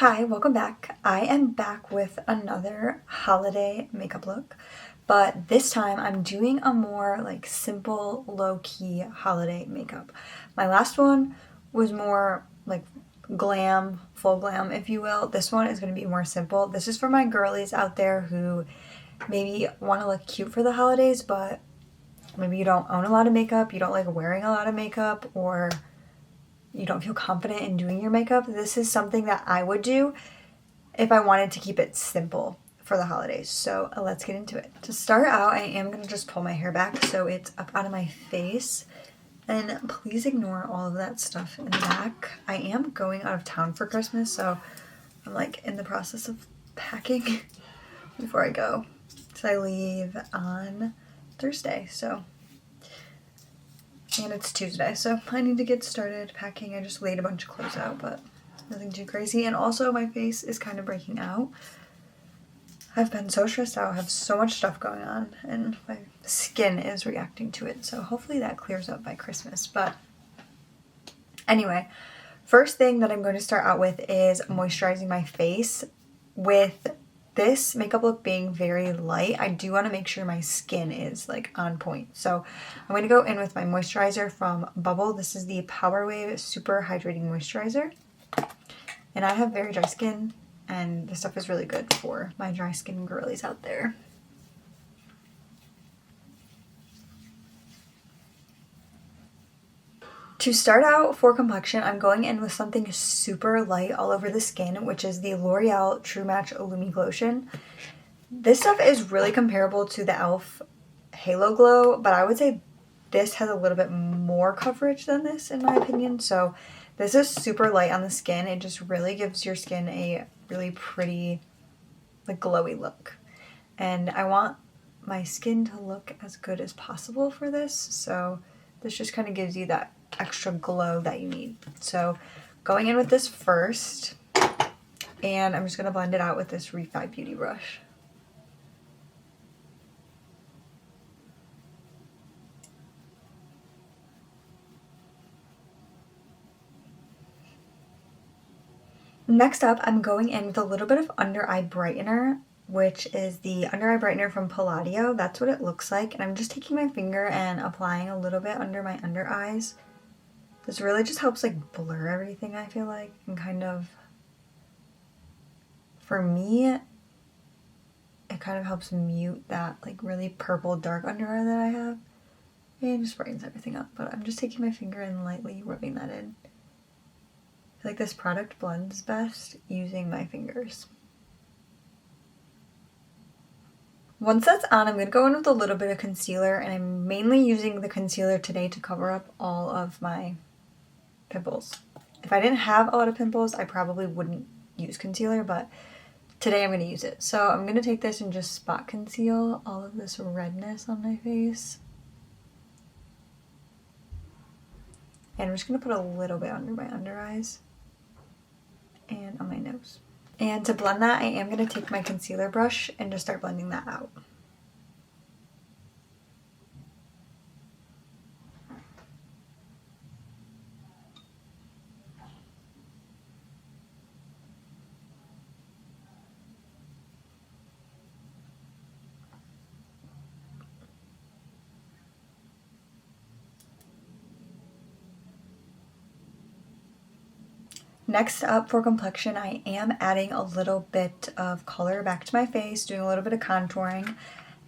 Hi, welcome back. I am back with another holiday makeup look, but this time I'm doing a more like simple, low-key holiday makeup. My last one was more like glam, full glam, if you will. This one is going to be more simple. This is for my girlies out there who maybe want to look cute for the holidays, but maybe you don't own a lot of makeup, you don't like wearing a lot of makeup, or you don't feel confident in doing your makeup. This is something that I would do if I wanted to keep it simple for the holidays. So let's get into it. To start out, I am going to just pull my hair back so it's up out of my face. And please ignore all of that stuff in the back. I am going out of town for Christmas, so I'm like in the process of packing before I go. So I leave on Thursday, and it's Tuesday, so I need to get started packing. I just laid a bunch of clothes out, but nothing too crazy. And also my face is kind of breaking out. I've been so stressed out, I have so much stuff going on, and my skin is reacting to it. So hopefully that clears up by Christmas. But anyway, first thing that I'm going to start out with is moisturizing my face. With this makeup look being very light, I do want to make sure my skin is like on point. So I'm going to go in with my moisturizer from Bubble. This is the Power Wave Super Hydrating Moisturizer. And I have very dry skin, and this stuff is really good for my dry skin girlies out there. To start out for complexion, I'm going in with something super light all over the skin, which is the L'Oreal True Match Illumi Glotion. This stuff is really comparable to the e.l.f. Halo Glow, but I would say this has a little bit more coverage than this in my opinion. So this is super light on the skin. It just really gives your skin a really pretty, like, glowy look. And I want my skin to look as good as possible for this, so this just kind of gives you that extra glow that you need. So going in with this first, and I'm just going to blend it out with this Refi Beauty brush. Next up, I'm going in with a little bit of under eye brightener, which is the under eye brightener from Palladio. That's what it looks like. And I'm just taking my finger and applying a little bit under my under eyes. This really just helps like blur everything, I feel like, and kind of, for me, it kind of helps mute that like really purple dark under eye that I have. And just brightens everything up. But I'm just taking my finger and lightly rubbing that in. I feel like this product blends best using my fingers. Once that's on, I'm going to go in with a little bit of concealer, and I'm mainly using the concealer today to cover up all of my pimples. If I didn't have a lot of pimples, I probably wouldn't use concealer, but today I'm going to use it. So I'm going to take this and just spot conceal all of this redness on my face. And I'm just going to put a little bit under my under eyes and on my nose. And to blend that, I am going to take my concealer brush and just start blending that out. Next up for complexion, I am adding a little bit of color back to my face, doing a little bit of contouring.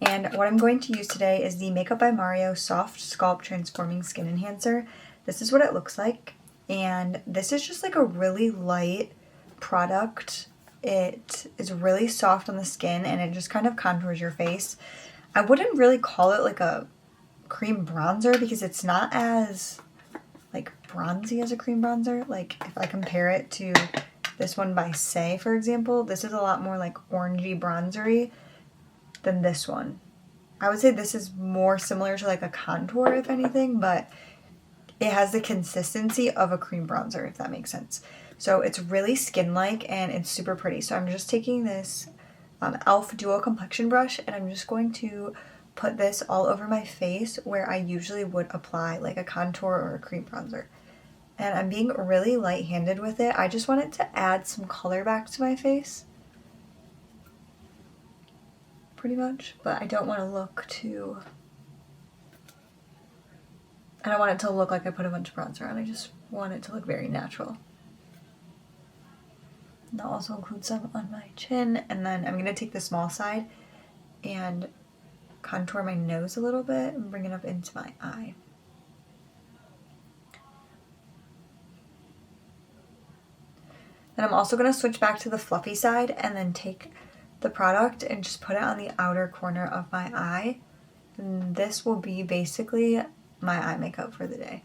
And what I'm going to use today is the Makeup by Mario Soft Sculpt Transforming Skin Enhancer. This is what it looks like. And this is just like a really light product. It is really soft on the skin, and it just kind of contours your face. I wouldn't really call it like a cream bronzer because it's not as like bronzy as a cream bronzer. Like if I compare it to this one by Say, for example, this is a lot more like orangey bronzery than this one. I would say this is more similar to like a contour, if anything, but it has the consistency of a cream bronzer, if that makes sense. So it's really skin-like and it's super pretty. So I'm just taking this e.l.f. Duo Complexion Brush, and I'm just going to put this all over my face where I usually would apply like a contour or a cream bronzer. And I'm being really light-handed with it. I just wanted to add some color back to my face, pretty much, but I don't want to look too... I don't want it to look like I put a bunch of bronzer on. I just want it to look very natural. And I'll also include some on my chin, and then I'm going to take the small side and contour my nose a little bit and bring it up into my eye. Then I'm also going to switch back to the fluffy side and then take the product and just put it on the outer corner of my eye. And this will be basically my eye makeup for the day.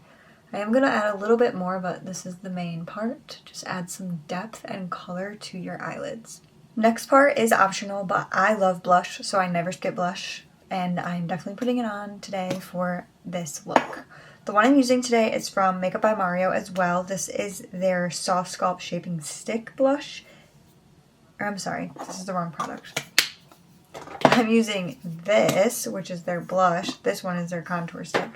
I am going to add a little bit more, but this is the main part. Just add some depth and color to your eyelids. Next part is optional, but I love blush, so I never skip blush. And I'm definitely putting it on today for this look. The one I'm using today is from Makeup by Mario as well. This is their Soft Sculpt Shaping Stick Blush. Or I'm sorry, this is the wrong product. I'm using this, which is their blush. This one is their contour stick.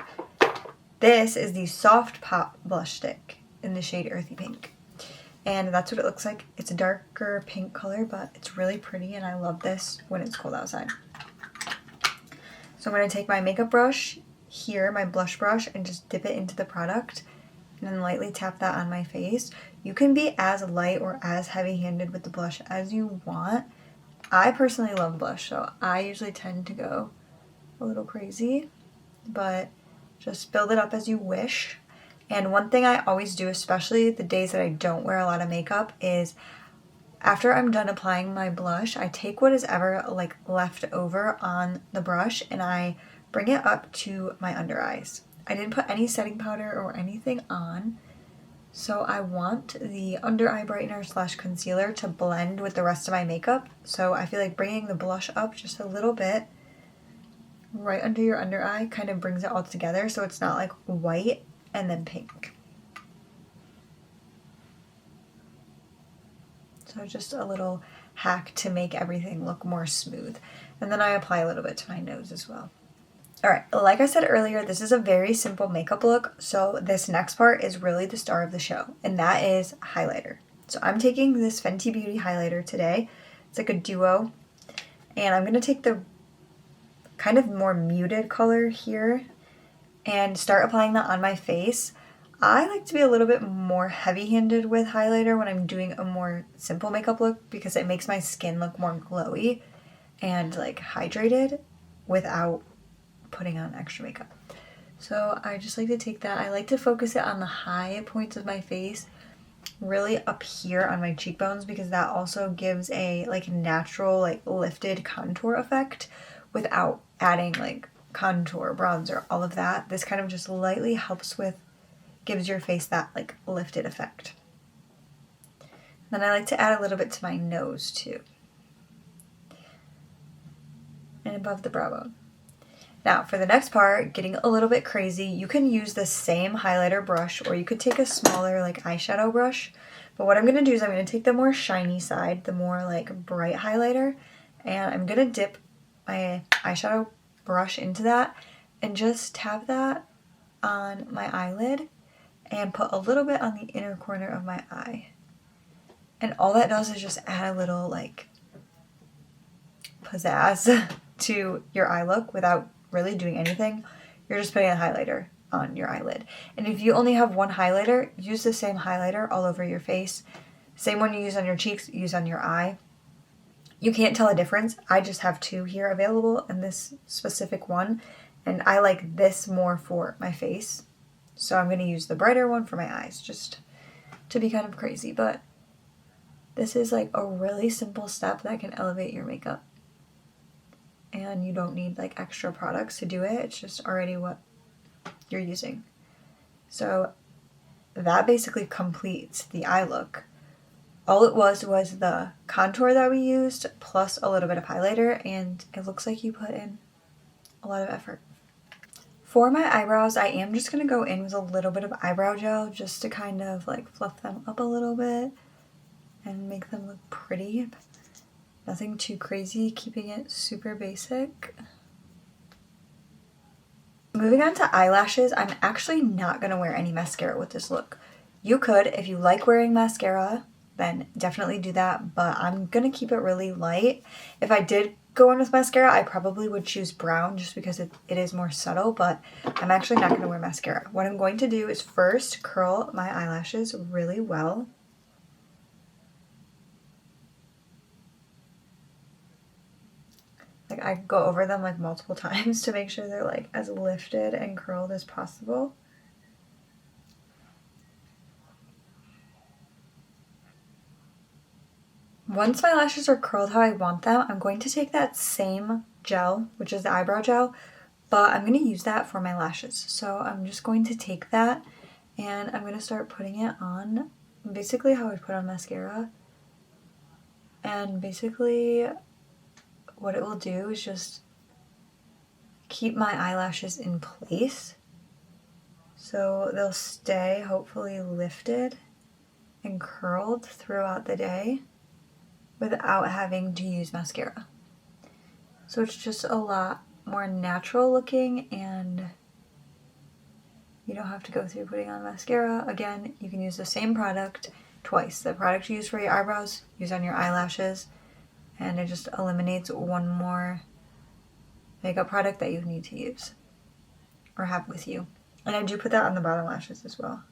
This is the Soft Pop Blush Stick in the shade Earthy Pink. And that's what it looks like. It's a darker pink color, but it's really pretty, and I love this when it's cold outside. So I'm going to take my makeup brush here, my blush brush, and just dip it into the product and then lightly tap that on my face. You can be as light or as heavy-handed with the blush as you want. I personally love blush, so I usually tend to go a little crazy, but just build it up as you wish. And one thing I always do, especially the days that I don't wear a lot of makeup, is after I'm done applying my blush, I take what is ever like left over on the brush and I bring it up to my under eyes. I didn't put any setting powder or anything on, so I want the under eye brightener / concealer to blend with the rest of my makeup. So I feel like bringing the blush up just a little bit right under your under eye kind of brings it all together, so it's not like white and then pink. So just a little hack to make everything look more smooth. And then I apply a little bit to my nose as well. Alright, like I said earlier, this is a very simple makeup look, so this next part is really the star of the show, and that is highlighter. So I'm taking this Fenty Beauty highlighter today. It's like a duo, and I'm going to take the kind of more muted color here and start applying that on my face. I like to be a little bit more heavy-handed with highlighter when I'm doing a more simple makeup look because it makes my skin look more glowy and like hydrated without putting on extra makeup. So I just like to take that. I like to focus it on the high points of my face, really up here on my cheekbones, because that also gives a like natural like lifted contour effect without adding like contour, bronzer, all of that. This kind of just lightly helps with, gives your face that like lifted effect. Then I like to add a little bit to my nose too, and above the brow bone. Now for the next part, getting a little bit crazy, you can use the same highlighter brush or you could take a smaller like eyeshadow brush. But what I'm going to do is I'm going to take the more shiny side, the more like bright highlighter, and I'm going to dip my eyeshadow brush into that and just tap that on my eyelid and put a little bit on the inner corner of my eye. And all that does is just add a little like pizzazz to your eye look without really doing anything. You're just putting a highlighter on your eyelid. And if you only have one highlighter, use the same highlighter all over your face. Same one you use on your cheeks, use on your eye. You can't tell a difference. I just have two here available in this specific one, and I like this more for my face. So I'm going to use the brighter one for my eyes, just to be kind of crazy. But this is like a really simple step that can elevate your makeup. And you don't need like extra products to do it. It's just already what you're using. So that basically completes the eye look. All it was the contour that we used plus a little bit of highlighter, and it looks like you put in a lot of effort. For my eyebrows, I am just going to go in with a little bit of eyebrow gel just to kind of like fluff them up a little bit and make them look pretty. Nothing too crazy, keeping it super basic. Moving on to eyelashes, I'm actually not going to wear any mascara with this look. You could, if you like wearing mascara, then definitely do that, but I'm gonna keep it really light. If I did go in with mascara, I probably would choose brown just because it is more subtle, but I'm actually not gonna wear mascara. What I'm going to do is first curl my eyelashes really well. Like, I go over them like multiple times to make sure they're like as lifted and curled as possible. Once my lashes are curled how I want them, I'm going to take that same gel, which is the eyebrow gel, but I'm going to use that for my lashes. So I'm just going to take that and I'm going to start putting it on, basically how I put on mascara. And basically what it will do is just keep my eyelashes in place. So they'll stay hopefully lifted and curled throughout the day without having to use mascara. So it's just a lot more natural looking and you don't have to go through putting on mascara. Again, you can use the same product twice. The product you use for your eyebrows, use on your eyelashes, and it just eliminates one more makeup product that you need to use or have with you. And I do put that on the bottom lashes as well.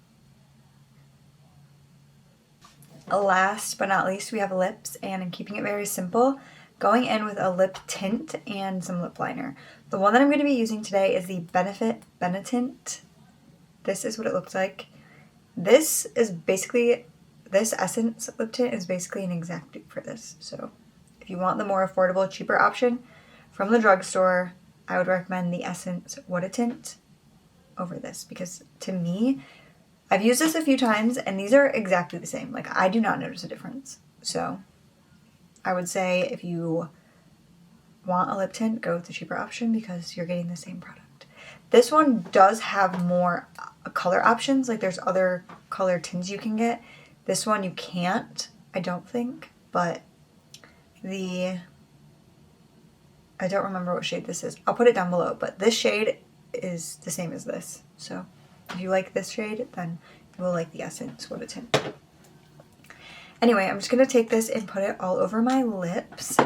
Last but not least, we have lips, and I'm keeping it very simple, going in with a lip tint and some lip liner. The one that I'm going to be using today is the Benefit Benetint. This is what it looks like. This Essence lip tint is basically an exact dupe for this. So if you want the more affordable, cheaper option from the drugstore, I would recommend the Essence What a Tint over this, because to me, I've used this a few times and these are exactly the same. Like, I do not notice a difference. So I would say if you want a lip tint, go with the cheaper option because you're getting the same product. This one does have more color options. Like, there's other color tints you can get. This one you can't, I don't think, but I don't remember what shade this is. I'll put it down below, but this shade is the same as this. So if you like this shade, then you will like the Essence What a Tint. Anyway, I'm just going to take this and put it all over my lips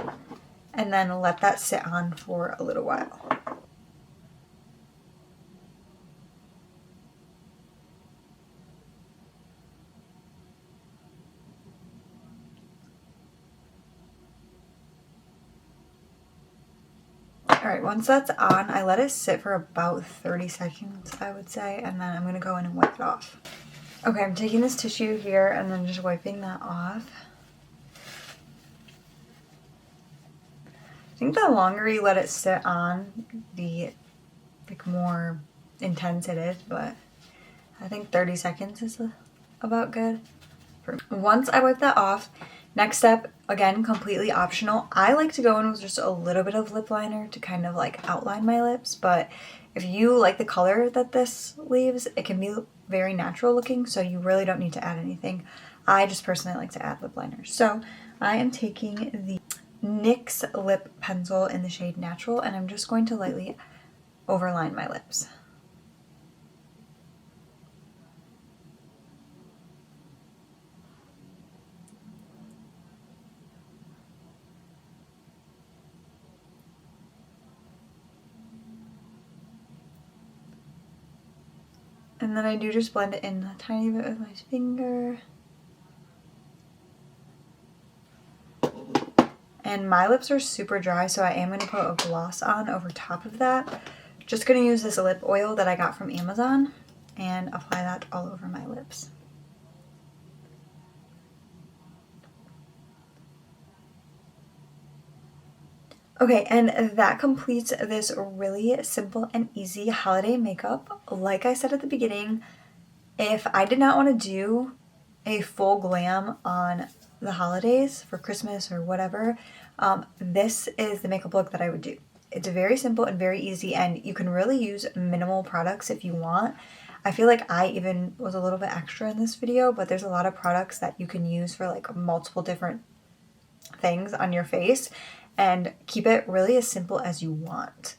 and then let that sit on for a little while. Alright, once that's on, I let it sit for about 30 seconds, I would say, and then I'm going to go in and wipe it off. Okay, I'm taking this tissue here and then just wiping that off. I think the longer you let it sit on, the more intense it is, but I think 30 seconds is about good. Once I wipe that off, next step, again, completely optional. I like to go in with just a little bit of lip liner to kind of like outline my lips, but if you like the color that this leaves, it can be very natural looking, so you really don't need to add anything. I just personally like to add lip liner. So I am taking the NYX lip pencil in the shade Natural, and I'm just going to lightly overline my lips. And then I do just blend it in a tiny bit with my finger. And my lips are super dry, so I am going to put a gloss on over top of that. Just going to use this lip oil that I got from Amazon and apply that all over my lips. Okay, and that completes this really simple and easy holiday makeup. Like I said at the beginning, if I did not want to do a full glam on the holidays for Christmas or whatever, this is the makeup look that I would do. It's very simple and very easy, and you can really use minimal products if you want. I feel like I even was a little bit extra in this video, but there's a lot of products that you can use for like multiple different things on your face and keep it really as simple as you want.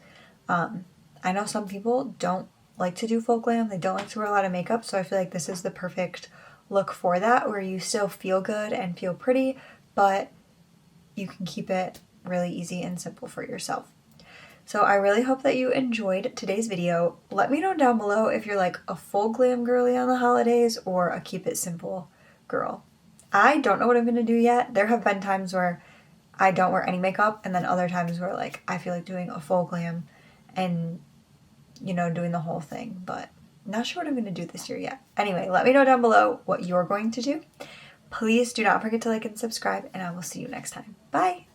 I know some people don't like to do full glam. They don't like to wear a lot of makeup, so I feel like this is the perfect look for that, where you still feel good and feel pretty, but you can keep it really easy and simple for yourself. So I really hope that you enjoyed today's video. Let me know down below if you're like a full glam girly on the holidays or a keep it simple girl. I don't know what I'm going to do yet. There have been times where I don't wear any makeup, and then other times where like I feel like doing a full glam and, you know, doing the whole thing, but not sure what I'm going to do this year yet. Anyway, let me know down below what you're going to do. Please do not forget to like and subscribe, and I will see you next time. Bye!